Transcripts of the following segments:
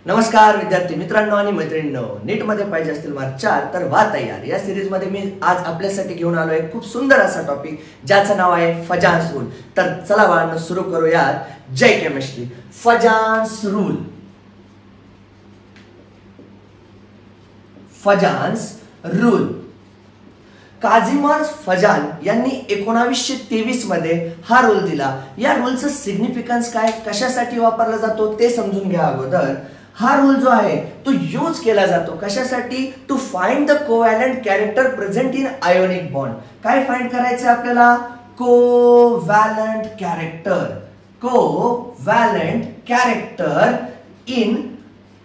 नमस्कार विद्यार्थी मित्रांनो आणि मैत्रिणींनो, नीट मध्ये पाहिजे असतील मार्क 4 तर व्हा तयार। या सिरीज मध्ये मी आज आपल्यासाठी घेऊन आलो आहे खूप सुंदर असा टॉपिक ज्याचं नाव आहे फजान्स रूल। तर चला बाळांनो सुरू करूयात। जय chemistry. Fajans rule. Fajans rule Kazimierz Fajans यांनी 1923 मध्ये हा रूल दिला। या रूलचं सिग्निफिकन्स काय, कशासाठी वापरला जातो ते समजून घ्या अगोदर। हा रूल जो आहे तो यूज केला जातो कशासाठी, to find the covalent character present in ionic bond. काय फाइंड करायचं आपल्याला, covalent character, covalent character in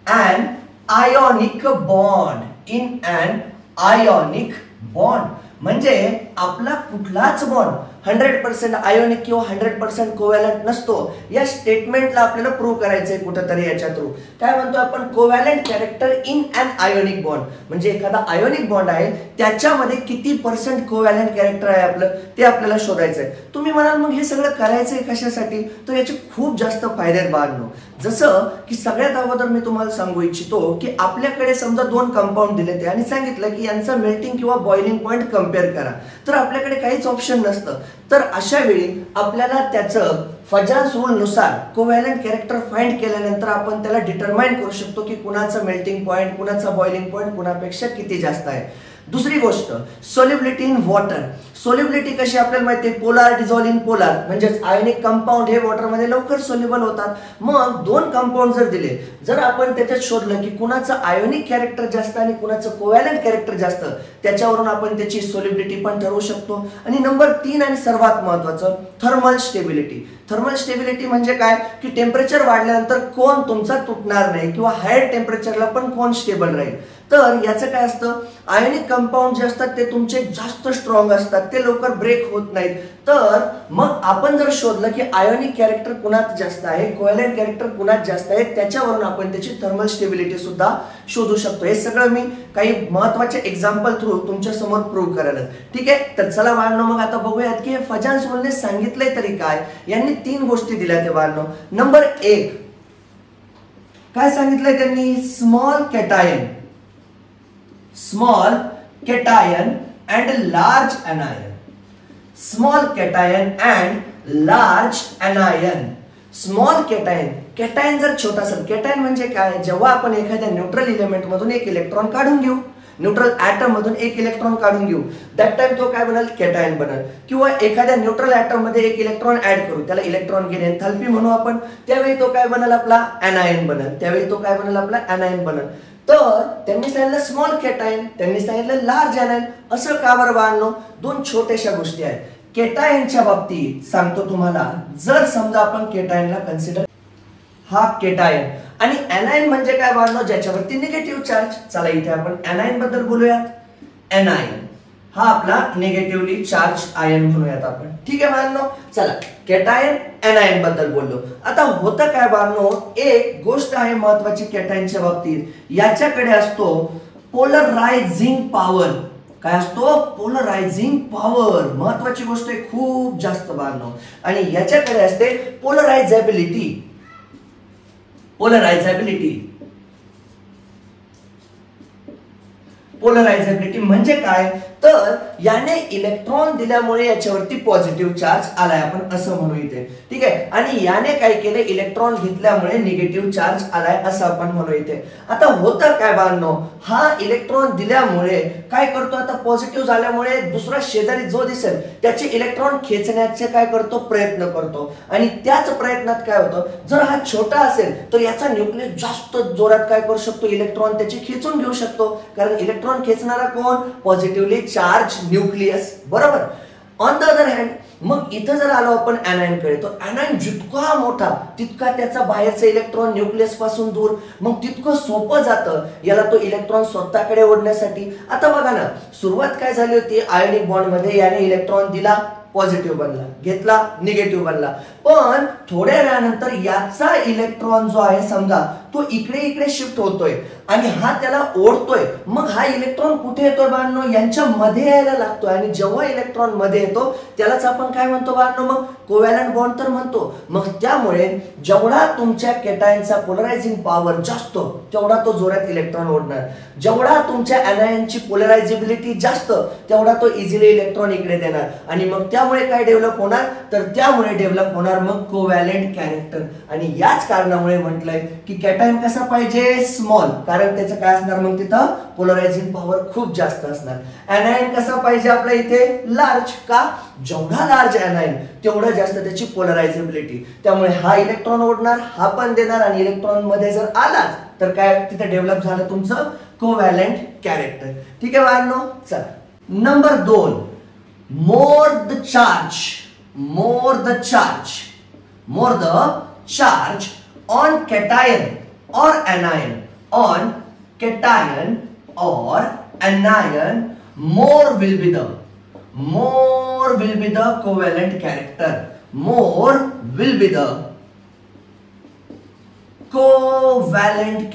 an ionic bond, in an ionic bond. म्हणजे आपला कुठलाच बॉन्ड 100% आयोनिक किंवा 100% कोव्हॅलेंट नसतो। या स्टेटमेंटला आपल्याला प्रूव्ह करायचंय कुठेतरी याच्या थ्रू। काय म्हणतो आपण, covalent character in an ionic bond, म्हणजे एखादा आयोनिक बॉन्ड आहे त्याच्यामध्ये किती % कोव्हॅलेंट कॅरेक्टर आहे आपलं ते आपल्याला शोधायचंय। तुम्ही म्हणाल मग हे सगळं करायचंय कशासाठी, तर याचे खूप जास्त फायदे आहेत बाळांनो। जसं की सगळ्यात अगोदर मी तुम्हाला सांगू इच्छितो की आपल्याकडे समजा दोन कंपाऊंड दिले ते आणि सांगितलं की यांचा मेल्टिंग किंवा बॉइलिंग पॉइंट कंपेअर करा, तर आपल्याकडे काहीच ऑप्शन नसतं। तर अशा वेळी आपल्याला त्याचं फजान्स रूल नुसार कोव्हॅलेंट कॅरेक्टर फाइंड केल्यानंतर आपण त्याला डिटरमाइन करू शकतो की कुणाचा मेल्टिंग पॉइंट, कुणाचा बॉइलिंग पॉइंट कुणापेक्षा किती जास्त आहे। दुसरी गोष्ट, सोल्युबिलिटी इन वॉटर। सोल्युबिलिटी कशी आपल्याला माहिती आहे, पोलार डिझॉल्व इन पोलार, म्हणजे आयोनिक कंपाऊंड हे वॉटर मध्ये लवकर सोल्युबल होतात। मग दोन कंपाऊंड जर दिले, जर आपण त्याच्यात शोधलं की कुणाचं आयोनिक कॅरेक्टर जास्त आणि कुणाचं कोव्हॅलेंट कॅरेक्टर जास्त, त्याच्यावरून आपण त्याची सोल्युबिलिटी पण ठरवू शकतो। आणि नंबर 3 आणि सर्वात महत्त्वाचं, थर्मल स्टेबिलिटी। थर्मल स्टेबिलिटी म्हणजे काय की टेम्परेचर वाढल्यानंतर कोन तुमचा तुटणार नाही किंवा हायर टेम्परेचरला पण कोन स्टेबल राहील। तर याचं काय असतं, आयोनिक कंपाऊंड जे असतात ते तुमचे जास्त स्ट्रॉंग असतात, ते लवकर ब्रेक होत नाहीत। तर मग आपण जर शोधलं की आयोनिक कॅरेक्टर कुणात जास्त आहे, कोव्हॅलेंट कॅरेक्टर कुणात जास्त आहे, त्याच्यावरून आपण त्याची थर्मल स्टेबिलिटी सुद्धा शोधू शकतो। हे सगळं मी काही महत्त्वाचे एक्झाम्पल थ्रू तुमच्या समोर प्रूव्ह करेल। ठीक आहे, तर चला बाळांनो मग आता बघूयात की हे फजान्स रूलने सांगितलंय तरी काय। यांनी 3 गोष्टी दिल्या ते बाळांनो। नंबर 1 काय सांगितलंय त्यांनी, small cation, small cation and large anion। Small cation and large anion। Small cation, cation जर छोटा असेल, कॅटायन म्हणजे काय, जेव्हा आपण एखाद्या न्यूट्रल इलेमेंट मधून एक इलेक्ट्रॉन काढून घेऊ, न्यूट्रल ॲटम मधून एक इलेक्ट्रॉन काढून घेऊ, दॅट टाइम तो काय बनेल, कॅटायन बनेल। किंवा एखाद्या न्यूट्रल ॲटम मध्ये एक इलेक्ट्रॉन ऍड करू, त्याला इलेक्ट्रॉन गेन एन्थाल्पी म्हणू आपण, त्यावेळी तो काय बनेल, आपला anion बनेल। त्यावेळी तो काय बनेल, आपला anion बनेल। तर त्यांनी सांगितलं स्मॉल कॅटायन, त्यांनी सांगितलं लार्ज anion। असं का बरं बाळांनो, दोन छोट्याशा गोष्टी आहेत। कॅटायनच्या बाबतीत सांगतो तुम्हाला, जर समजा आपण कॅटायनला कन्सिडर, हा कॅटायन आणि anion म्हणजे काय बाळांनो, ज्याच्यावरती निगेटिव्ह चार्ज। चला इथे आपण anion बद्दल बोलूयात। anion हा आपला निगेटिव्हली चार्ज आयन म्हणूयात आपण। ठीक आहे बाळांनो, चला कॅटायन anion बद्दल बोललो। आता होतं काय बाळांनो, एक गोष्ट आहे महत्त्वाची कॅटायनच्या बाबतीत, याच्याकडे असतो पोलरायझिंग पॉवर। काय असतो, पोलरायझिंग पॉवर। महत्त्वाची गोष्ट आहे खूप जास्त बाळांनो। आणि याच्याकडे असते पोलरायझेबिलिटी। पोलरायझेबिलिटी, पोलरायझेबिलिटी म्हणजे काय, तर याने इलेक्ट्रॉन दिल्यामुळे याच्यावरती पॉझिटिव्ह चार्ज आलाय, आपण असं म्हणू इथे। ठीक आहे, आणि याने काय केले, इलेक्ट्रॉन घेतल्यामुळे निगेटिव्ह चार्ज आलाय असं आपण म्हणू इथे। आता होतं काय बाळांनो, हा इलेक्ट्रॉन दिल्यामुळे काय करतो, आता पॉझिटिव्ह झाल्यामुळे दुसरा शेजारी जो दिसेल त्याचे इलेक्ट्रॉन खेचण्याचे काय करतो, प्रयत्न करतो। आणि त्याच प्रयत्नात काय होतं, जर हा छोटा असेल तर याचा न्यूक्लियस जास्त जोरात काय करू शकतो, इलेक्ट्रॉन त्याचे खेचून घेऊ शकतो, कारण इलेक्ट्रॉन खेचणारा कोण, पॉझिटिव्हली चार्ज न्यूक्लियस, बरोबर। ऑन द अदर हँड मग इथं जर आलो आपण anion कडे, तर anion जितका मोठा तितका त्याचा बाहेरचा इलेक्ट्रॉन न्यूक्लियस पासून दूर, मग तितकं सोपं जातं याला तो इलेक्ट्रॉन स्वतःकडे ओढण्यासाठी। आता बघा ना, सुरुवात काय झाली होती, आयोनिक बॉन्ड मध्ये याने इलेक्ट्रॉन दिला, पॉझिटिव्ह बनला, घेतला, निगेटिव्ह बनला। पण थोड्या वेळानंतर याचा इलेक्ट्रॉन जो आहे समजा तो इकडे इकडे शिफ्ट होतोय आणि हा त्याला ओढतोय, मग हा इलेक्ट्रॉन कुठे येतोय बाळांनो, यांच्या मध्ये यायला लागतोय आणि जेव्हा इलेक्ट्रॉन मध्ये येतो त्यालाच आपण काय म्हणतो बाळांनो, मग कोव्हॅलंट बॉन्ड तर म्हणतो. मग त्यामुळे जेवढा तुमच्या कॅटायनचा पोलरायझिंग पॉवर जास्त तेवढा तो जोरात इलेक्ट्रॉन ओढणार, जेवढा तुमच्या एनायनची पोलरायझिबिलिटी जास्त तेवढा तो इझिली इलेक्ट्रॉन इकडे देणार आणि मग त्यामुळे काय डेव्हलप होणार, तर त्यामुळे डेव्हलप होणार मग कोव्हॅलंट कॅरेक्टर. आणि याच कारणामुळे म्हटलंय की कॅटायन कसा पाहिजे, स्मॉल, कारण त्याचं काय असणार मग तिथं पोलरायझिंग पॉवर खूप जास्त असणार. एनायन कसा पाहिजे आपल्या इथे, लार्ज, का जेवढा लार्ज एनायन तेवढं जास्त त्याची पोलरायझिबिलिटी, त्यामुळे हा इलेक्ट्रॉन ओढणार, हा पण देणार आणि इलेक्ट्रॉन मध्ये जर आला तर काय तिथे डेव्हलप झालं तुमचं कोव्हॅलंट कॅरेक्टर. ठीक आहे बाळांनो. चला number 2, more the charge on cation or anion, more will be the covalent character, more will be the covalent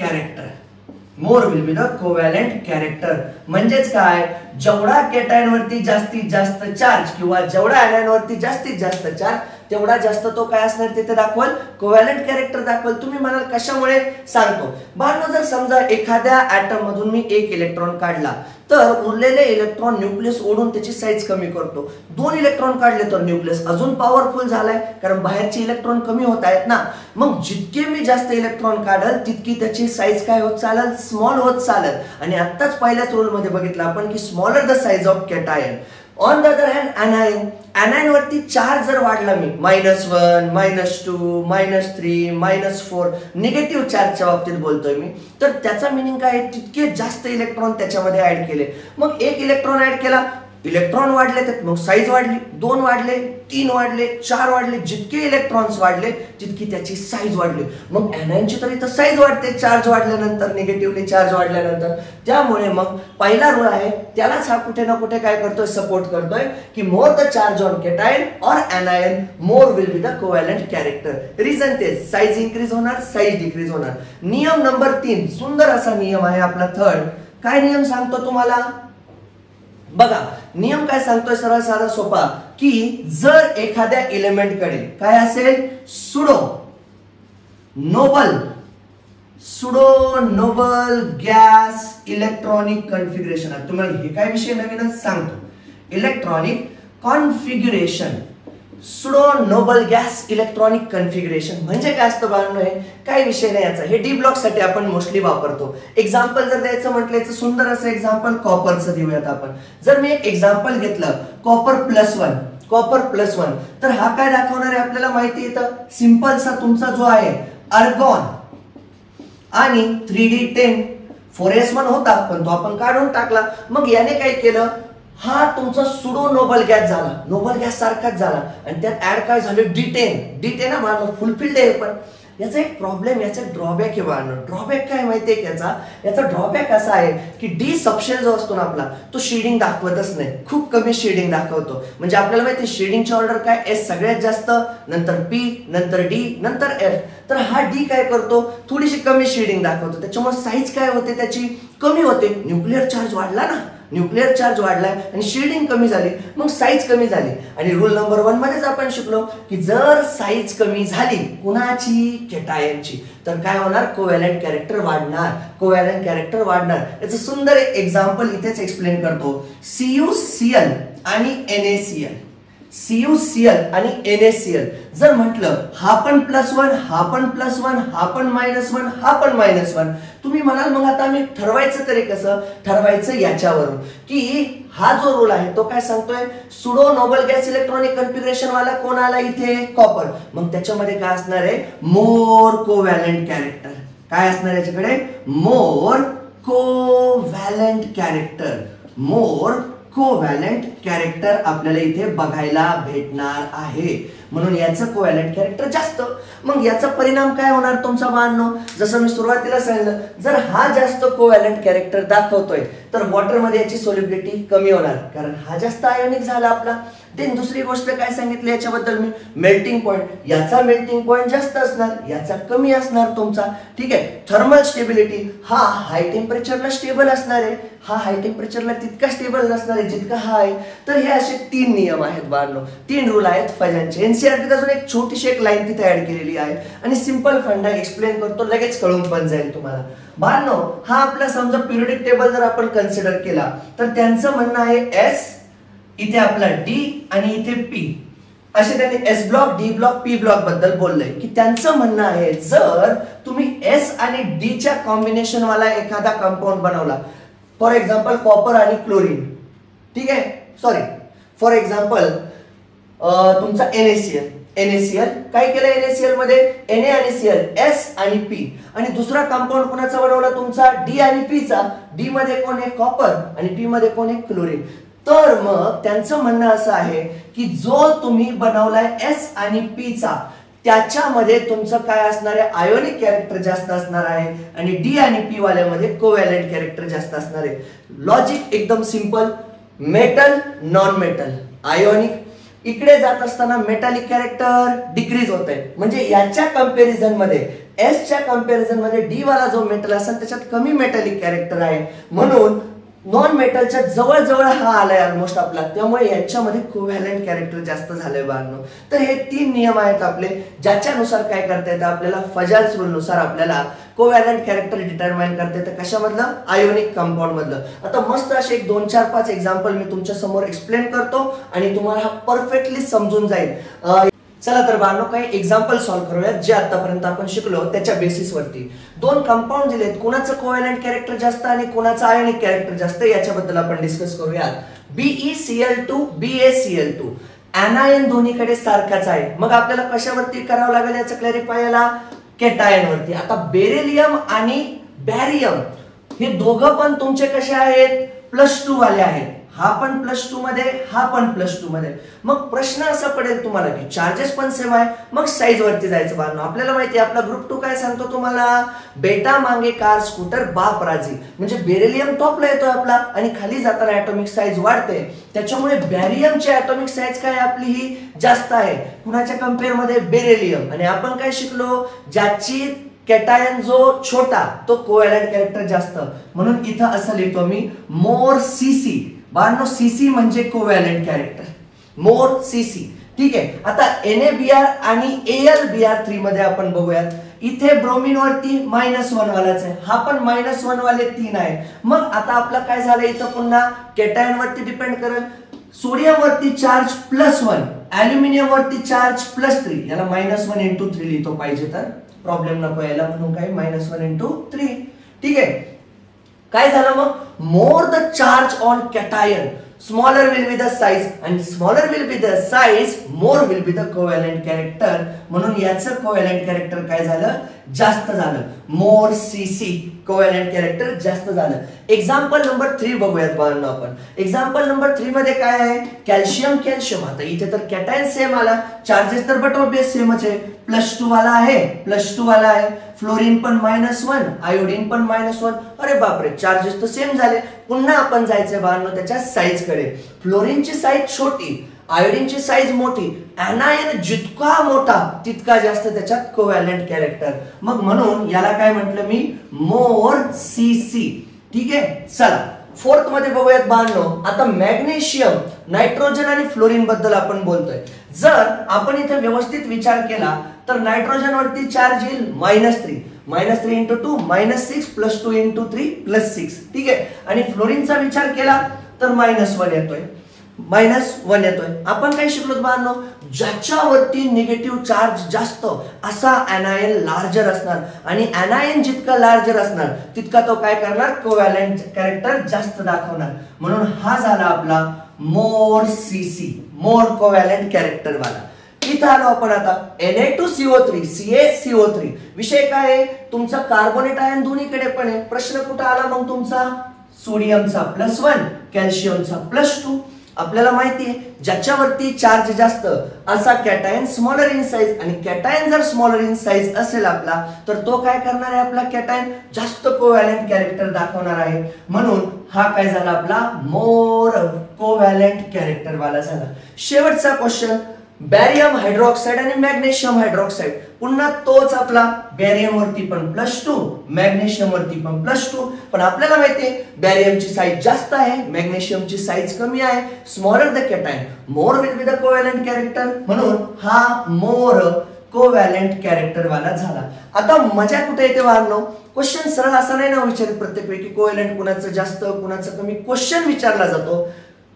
character. म्हणजेच काय, जेवढा कॅटायन वरती जास्तीत जास्त चार्ज किंवा जेवढा एनायन वरती जास्तीत जास्त चार्ज तेवढा जास्त तो काय असणार तिथे दाखवल, कोव्हॅलंट कॅरेक्टर दाखवल. तुम्ही म्हणाल कशामुळे, सांगतो. बाळांनो जर समजा एखाद्या ऍटम मधून मी एक इलेक्ट्रॉन काढला तर उरलेले इलेक्ट्रॉन न्यूक्लियस ओढून त्याची साईज कमी करतो. 2 इलेक्ट्रॉन काढले तर न्यूक्लियस अजून पॉवरफुल झालाय, कारण बाहेरचे इलेक्ट्रॉन कमी होत आहेत ना. मग जितके मी जास्त इलेक्ट्रॉन काढल तितकी त्याची साईज काय होत चालल, स्मॉल होत चालल. आणि आत्ताच पहिल्याच रूल मध्ये बघितलं आपण की smaller the size of cation. On the other hand anion वरती चार्ज जर वाढला मी -1, -2, -3, -4 निगेटिव्ह चार्जच्या बाबतीत बोलतोय मी, तर त्याचा मिनिंग काय, तितके जास्त इलेक्ट्रॉन त्याच्यामध्ये ऍड केले. मग एक इलेक्ट्रॉन ऍड केला, इलेक्ट्रॉन वाढले तर मग साईज वाढली, 2 वाढले, 3 वाढले, 4 वाढले, जितके इलेक्ट्रॉन्स वाढले तितकी त्याची साईज वाढली. मग एनायनची तर इथं साईज वाढते चार्ज वाढल्यानंतर, निगेटिव्हली चार्ज वाढल्यानंतर. त्यामुळे मग पहिला रूल आहे त्यालाच हा कुठे ना कुठे काय करतोय, सपोर्ट करतोय की मोर the charge on cation or anion more will be the covalent character. Reason तेच, साईज इन्क्रीज होणार, साईज डिक्रीज होणार. नियम नंबर 3 सुंदर असा नियम आहे आपला थर्ड. काय नियम सांगतो तुम्हाला, बघा नियम काय सांगतोय, सरळ साधा सोपा, की जर एखाद्या एलिमेंट कडे काय असेल, pseudo noble gas electronic configuration. तुम्हाला हे काय विषय नवीनच सांगतो, electronic configuration, pseudo noble gas electronic configuration म्हणजे काय असतं बाळांनो, हे काही विषय नाही याचा. हे डी ब्लॉक साठी आपण मोस्टली वापरतो. एक्झाम्पल जर द्यायचं म्हटलं, याचं सुंदर असं एक्झाम्पल कॉपरचं देऊयात आपण. जर मी एक एक्झाम्पल घेतलं कॉपर +1, तर हा काय दाखवणार आहे आपल्याला माहिती येतं, सिंपलचा तुमचा जो आहे अर्गॉन आणि 3d10 4s1 होता पण तो आपण काढून टाकला. मग याने काय केलं, हा तुमचा सुडो नोबल गॅस झाला, नोबल गॅस सारखाच झाला आणि त्यात ऍड काय झालं, D10 ना बाळांनो, फुलफिल्ड आहे. पण याचा एक प्रॉब्लेम, याचा ड्रॉबॅक आहे बाळांनो. ड्रॉबॅक काय माहितीये याचा ड्रॉबॅक असा आहे की डी सबशेल जो असतो ना आपला, तो शेडिंग दाखवतच नाही, खूप कमी शेडिंग दाखवतो. म्हणजे आपल्याला माहिती शेडिंगची ऑर्डर काय, S सगळ्यात जास्त, नंतर P, नंतर D, नंतर F. तर हा D काय करतो, थोडीशी कमी शेडिंग दाखवतो, त्याच्यामुळे साईज काय होते त्याची, कमी होते. न्यूक्लिअर चार्ज वाढला ना, न्यूक्लिअर चार्ज वाढलाय आणि शेडिंग कमी झाली, मग साईज कमी झाली. आणि रूल नंबर 1 मध्येच आपण शिकलो की जर साईज कमी झाली कुणाची, कॅटायनची, तर काय होणार, कोव्हॅलंट कॅरेक्टर वाढणार. याचं सुंदर एक एक्झाम्पल इथेच एक्सप्लेन करतो. CuCl आणि NaCl जर म्हटलं हा पण +1, हा पण +1, हा पण -1, हा पण -1, तुम्ही म्हणाल मग आता आम्ही ठरवायचं तरी कसं, ठरवायचं याच्यावरून की हा जो रूल आहे तो काय सांगतोय, pseudo noble gas electronic configuration वाला कोण आला इथे, कॉपर. मग त्याच्यामध्ये काय असणार आहे, मोर कोव्हॅलंट कॅरेक्टर. काय असणार याच्याकडे, मोर कोव्हॅलंट कॅरेक्टर आपल्याला इथे बघायला भेटणार आहे. म्हणून याचं कोव्हॅलंट कॅरेक्टर जास्त. मग याचा परिणाम काय होणार तुमचा बाळांनो, जसं मी सुरुवातीला सांगितलं, जर हा जास्त कोव्हॅलंट कॅरेक्टर दाखवतोय तर वॉटर मध्ये याची सोल्युबिलिटी कमी होणार, कारण हा जास्त आयोनिक झाला आपला. ते दुसरी गोष्ट काय सांगितली याच्याबद्दल मी, मेल्टिंग पॉइंट, याचा मेल्टिंग पॉइंट जास्त असणार, याचा कमी असणार तुमचा, ठीक आहे. थर्मल स्टेबिलिटी, हा हाय टेम्परेचरला स्टेबल असणार आहे, हा हाय टेम्परेचरला तितका स्टेबल नसणार आहे जितका हा आहे. तर हे असे 3 नियम आहेत बाळांनो, 3 रूल आहेत फजांचे. एनसीईआरटीत अजून एक छोटीशी एक लाईन तिथे ऍड केलेली आहे आणि सिंपल फंडा एक्सप्लेन करतो, लगेच कळून पण जाईल तुम्हाला. बाळांनो, हा आपला समजा पिरियडिक टेबल जर आपण कन्सिडर केला तर त्यांचं म्हणणं आहे एस, इथे आपला डी आणि इथे पी, असे त्यांनी S block, D block, P block बद्दल बोललंय की त्यांचं म्हणणं आहे जर तुम्ही एस आणि डी च्या कॉम्बिनेशन वाला एखादा कंपाऊंड बनवला, फॉर एक्झाम्पल कॉपर आणि क्लोरीन, ठीक आहे, सॉरी फॉर एक्झाम्पल तुमचा NaCl काय केलं, NaCl मध्ये Na आणि Cl, S आणि P, आणि दुसरा कंपाऊंड कोणाचा बनवला तुमचा D आणि P चा, D मध्ये कोण आहे कॉपर आणि P मध्ये कोण आहे क्लोरीन. तर मग त्यांचं म्हणणं असं आहे की जो तुम्ही बनवलाय S आणि P चा, त्याच्यामध्ये तुमचं काय असणार आहे, आयोनिक कॅरेक्टर जास्त असणार आहे आणि D आणि P वाल्यामध्ये कोव्हॅलेंट कॅरेक्टर जास्त असणार आहे. लॉजिक एकदम simple, metal non metal ionic, इकडे जात असताना मेटॅलिक कॅरेक्टर डिक्रीज होत आहे, म्हणजे याच्या कंपॅरिझन मध्ये एस च्या कंपॅरिझन मध्ये डी वाला जो मेटल असेल त्याच्यात कमी मेटॅलिक कॅरेक्टर आहे, म्हणून नॉन मेटलच्या जवळ जवळ हा आलाय ऑलमोस्ट आपला, त्यामुळे याच्यामध्ये कोव्हॅलेंट कॅरेक्टर जास्त झालंय बाळांनो. तर हे 3 नियम आहेत आपले, ज्याच्यानुसार काय करता येतं आपल्याला, फजाल्स रूल नुसार आपल्याला कोव्हॅलेंट कॅरेक्टर डिटरमाइन करता येतं. कशामधलं, आयोनिक कंपाऊंड मधलं. आता मस्त असे एक 2, 4, 5 एक्झाम्पल मी तुमच्या समोर एक्सप्लेन करतो आणि तुम्हाला हा परफेक्टली समजून जाईल. चला तर बाळांनो, काही एक्झाम्पल सॉल्व्ह करूयात जे आतापर्यंत आपण शिकलो त्याच्या बेसिस वरती. 2 कंपाऊंड दिलेत, कोणाचं कोव्हॅलेंट कॅरेक्टर जास्त आणि कोणाचं आयोनिक कॅरेक्टर जास्त, याच्याबद्दल आपण डिस्कस करूयात. BeCl2 BaCl2 एनायन दोन्हीकडे सारखाच आहे, मग आपल्याला कशावरती करावं लागेल याचं क्लॅरिफाय याला, कॅटायन वरती. आता बेरिलियम आणि बॅरियम हे दोघं पण तुमचे कसे आहेत, +2 वाले आहेत, हा पण +2 मध्ये, हा पण +2 मध्ये. मग प्रश्न असा पडेल तुम्हाला की चार्जेस पण सेम आहे, मग साईज वरती जायचं बाळांनो. आपल्याला माहिती आहे आपला ग्रुप 2 काय सांगतो तुम्हाला, बेटा मांगे कार स्कूटर बाप राजी, म्हणजे बेरिलियम टॉपला येतोय आपला आणि खाली जाताना ॲटॉमिक साईज वाढते, त्याच्यामुळे बॅरियमची ॲटॉमिक साईज काय आपली ही जास्त आहे कुणाच्या कंपेअर मध्ये, बेरिलियम. आणि आपण काय शिकलो, ज्याची कॅटायन जो छोटा तो कोव्हॅलेंट कॅरेक्टर जास्त, म्हणून इथं असं लिहितो मी मोर सीसी. बाळांनो, सीसी म्हणजे कोव्हॅलेंट कॅरेक्टर, मोर सीसी, ठीक आहे. आता NaBr आणि AlBr3 मध्ये आपण बघूयात, इथे ब्रोमीन वरती -1 वालाच आहे, हा पण -1 वाले 3 आहे. मग आता आपलं काय झालं, इथं पुन्हा कॅटायन वरती डिपेंड करेल. सोडियम वरती चार्ज +1, ॲल्युमिनियम वरती चार्ज +3, याला -1 × 3 लिहितो पाहिजे तर प्रॉब्लेम नको यायला, म्हणून काय -1 × 3, ठीक आहे. काय झालं मग, more the charge on cation smaller will be the size, आणि smaller will be the size more will be the covalent character, म्हणून याचं कोव्हॅलेंट कॅरेक्टर काय झालं, जास्त झालं, मोर सीसी कोव्हॅलेंट कॅरेक्टर जास्त झालं. एक्झाम्पल नंबर 3 बघूयात बाळांनो आपण. एक्झाम्पल नंबर 3 मध्ये काय आहे, कॅल्शियम कॅल्शियम. आता इथे तर कॅटायन सेम आला, चार्जेस तर बटवर बेस सेमच आहे, +2 वाला आहे, +2 वाला आहे. फ्लोरीन पण -1, आयोडीन पण -1, अरे बापरे, चार्जेस तर सेम झाले. पुन्हा आपण जायचंय बाळांनो त्याच्या साईज कडे. फ्लोरीनची साईज छोटी, आयोडीनची साईज मोठी, एनायन जितका मोठा तितका जास्त त्याच्यात कोव्हॅलेंट कॅरेक्टर, मग म्हणून याला काय म्हटलं मी, मोर सीसी, ठीक आहे. चला 4th मध्ये बघूयात बाळांनो. आता मॅग्नेशियम, नायट्रोजन आणि फ्लोरीन बद्दल आपण बोलतोय. जर आपण इथे व्यवस्थित विचार केला तर नायट्रोजन वरती चार्ज येईल -3, -3 × 2 -6 +2 × 3 +6, ठीक आहे. आणि फ्लोरीनचा विचार केला तर -1 येतोय, -1 येतोय. आपण काय शिकलो बाळांनो, ज्याच्यावरती निगेटिव्ह चार्ज जास्त असा एनायन लार्जर असणार, आणि एनायन जितका लार्जर असणार तितका तो काय करणार, कोव्हॅलेंट कॅरेक्टर जास्त दाखवणार, म्हणून हा झाला आपला मोर सीसी, मोर कोव्हॅलेंट कॅरेक्टर वाला. इथं आलो आपण आता Na2CO3 CaCO3. विषय काय आहे, तुमचा कार्बोनेट आयन दोन्हीकडे पण आहे. प्रश्न कुठं आला मग तुमचा, सोडियमचा +1 कॅल्शियमचा +2. आपल्याला माहिती आहे ज्याच्यावरती चार्ज जास्त असा कॅटायन स्मॉलर इन साइज, आणि कॅटायन जर स्मॉलर इन साइज असेल आपला तर तो काय करणार आहे, आपला कॅटायन जास्त कोव्हॅलेंट कॅरेक्टर दाखवणार आहे. म्हणून हा काय झाला, आपला मोर कोव्हॅलेंट कॅरेक्टर वाला झाला. शेवटचा क्वेश्चन, बॅरियम हायड्रॉक्साइड आणि मॅग्नेशियम हायड्रॉक्साइड. पुन्हा तोच आपला, बॅरियम वरती पण +2, मॅग्नेशियम वरती पण +2. पण आपल्याला माहितीये बॅरियमची साईज जास्त आहे, मॅग्नेशियमची साईज कमी आहे. Smaller the cation more will be the covalent character, म्हणून हा मोर कोव्हॅलेंट कॅरेक्टर वाला झाला. आता मजा कुठे येते वाढणं, क्वेश्चन सरळ असा नाही ना विचारित प्रत्येक वेळी की कोव्हॅलेंट कुणाचं जास्त कुणाचं कमी. क्वेश्चन विचारला जातो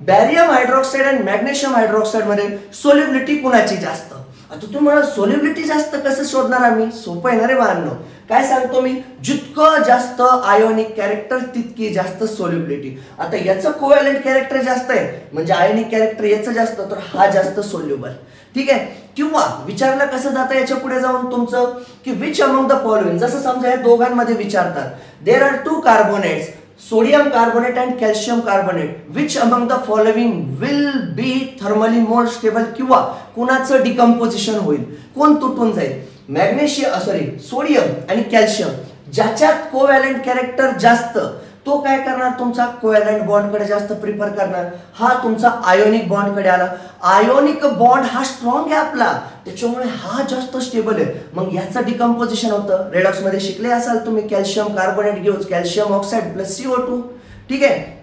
बॅरियम हायड्रॉक्साइड आणि मॅग्नेशियम हायड्रॉक्साइड मध्ये सोल्युबिलिटी कुणाची जास्त. आता तुम्ही मला सोल्युबिलिटी जास्त कसं शोधणार आम्ही, सोपं आहे ना रे बाळांनो. काय सांगतो मी, जितकं जास्त आयोनिक कॅरेक्टर तितकी जास्त सोल्युबिलिटी. आता याचं कोव्हॅलेंट कॅरेक्टर जास्त आहे म्हणजे आयोनिक कॅरेक्टर याचं जास्त, तर हा जास्त सोल्युबल. ठीक आहे. किंवा विचारलं कसं जातं याच्या पुढे जाऊन तुमचं की विच अमंग द फॉलोइंग, जसं समजा या दोघांमध्ये विचारतात there are 2 carbonates, sodium carbonate and calcium carbonate, which among the following will be thermally more stable, किंवा कुणाचं डिकम्पोजिशन होईल, कोण तुटून जाईल. सोडियम आणि कॅल्शियम, ज्याच्यात कोव्हॅलेंट कॅरेक्टर जास्त तो काय करणार, तुमचा कोव्हॅलेंट बॉन्ड कडे जास्त प्रिफर करणार. हा तुमचा आयोनिक बॉन्ड कडे आला. आयोनिक बॉन्ड हा स्ट्रॉंग आहे आपला, त्याच्यामुळे हा जास्त स्टेबल आहे. मग याचं डिकम्पोजिशन होतं, रेडॉक्स मध्ये शिकले असाल तुम्ही, कॅल्शियम कार्बोनेट घेऊन कॅल्शियम ऑक्साइड प्लस CO2. ठीक आहे.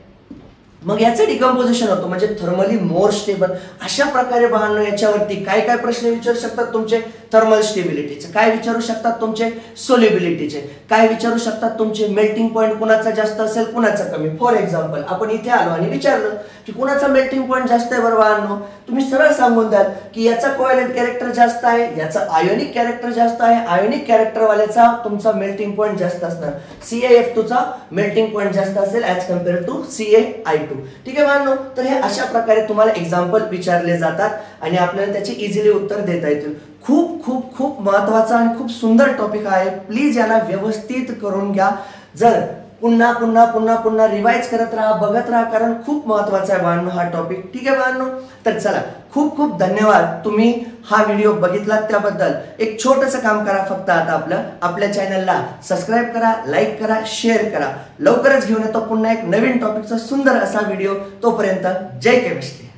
मग याचं डिकम्पोजिशन होतं म्हणजे थर्मली मोर स्टेबल. अशा प्रकारे बाळांनो याच्यावरती काय काय प्रश्न विचारू शकतात तुमचे, थर्मल स्टेबिलिटीचे काय विचारू शकतात, तुमचे सोल्युबिलिटीचे काय विचारू शकतात, तुमचे मेल्टिंग पॉइंट कुणाचा जास्त असेल कुणाचा कमी. फॉर एक्झाम्पल आपण इथे आलो आणि विचारलं की कुणाचा मेल्टिंग पॉइंट जास्त आहे, बरं बाळांनो तुम्ही सरळ सांगून द्याल की याचा कोव्हॅलेंट कॅरेक्टर जास्त आहे, याचा आयोनिक कॅरेक्टर जास्त आहे. आयोनिक कॅरेक्टर वाल्याचा तुमचा मेल्टिंग पॉइंट जास्त असणार, CaF2 चा मेल्टिंग पॉइंट जास्त असेल ऍज कम्पेअर टू CaI2. ठीक आहे बाळांनो. तर हे अशा प्रकारे तुम्हाला एक्झाम्पल विचारले जातात आणि आपल्याला त्याची इझिली उत्तर देता येतील. खूप खूप खूप महत्वाचा आणि खूप सुंदर टॉपिक आहे, प्लीज याला व्यवस्थित करून घ्या. जर पुन्हा पुन्हा पुन्हा पुन्हा रिवाइज करत राहा, बघत राहा, कारण खूप महत्वाचा आहे बाळांनो हा टॉपिक. ठीक आहे बाळांनो. तर चला, खूप खूप धन्यवाद तुम्ही हा व्हिडिओ बघितलात त्याबद्दल. एक छोटंसं काम करा फक्त आता, आपल्या चॅनलला सबस्क्राईब करा, लाईक करा, शेअर करा. लवकरच घेऊन येतो पुन्हा एक नवीन टॉपिकचा सुंदर असा व्हिडिओ. तोपर्यंत जय केमिस्ट्री.